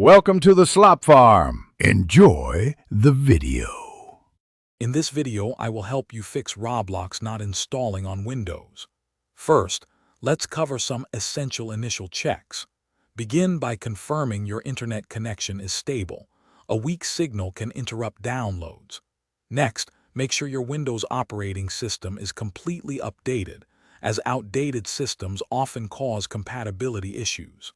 Welcome to the Slop Farm. Enjoy the video. In this video, I will help you fix Roblox not installing on Windows. First, let's cover some essential initial checks. Begin by confirming your internet connection is stable. A weak signal can interrupt downloads. Next, make sure your Windows operating system is completely updated, as outdated systems often cause compatibility issues.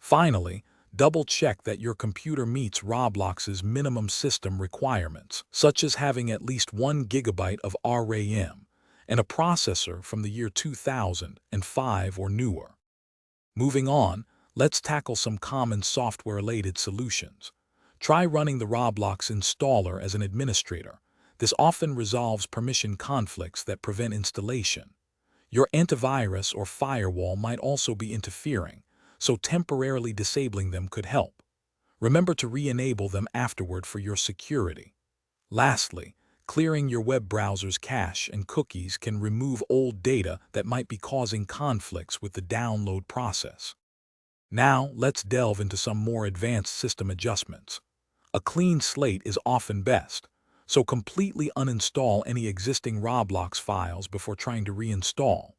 Finally, double-check that your computer meets Roblox's minimum system requirements, such as having at least 1 GB of RAM and a processor from the year 2005 or newer. Moving on, let's tackle some common software-related solutions. Try running the Roblox installer as an administrator. This often resolves permission conflicts that prevent installation. Your antivirus or firewall might also be interfering, so temporarily disabling them could help. Remember to re-enable them afterward for your security. Lastly, clearing your web browser's cache and cookies can remove old data that might be causing conflicts with the download process. Now, let's delve into some more advanced system adjustments. A clean slate is often best, so completely uninstall any existing Roblox files before trying to reinstall.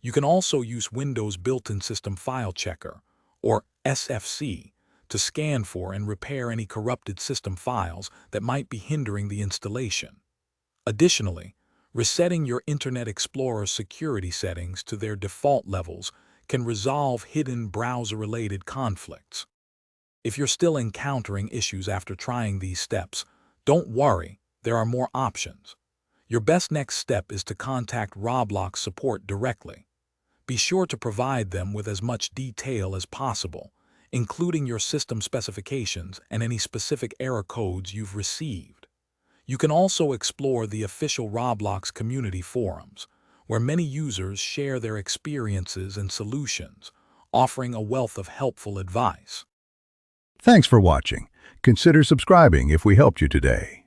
You can also use Windows Built-in System File Checker, or SFC, to scan for and repair any corrupted system files that might be hindering the installation. Additionally, resetting your Internet Explorer security settings to their default levels can resolve hidden browser-related conflicts. If you're still encountering issues after trying these steps, don't worry, there are more options. Your best next step is to contact Roblox support directly. Be sure to provide them with as much detail as possible, including your system specifications and any specific error codes you've received. You can also explore the official Roblox community forums, where many users share their experiences and solutions, offering a wealth of helpful advice. Thanks for watching. Consider subscribing if we helped you today.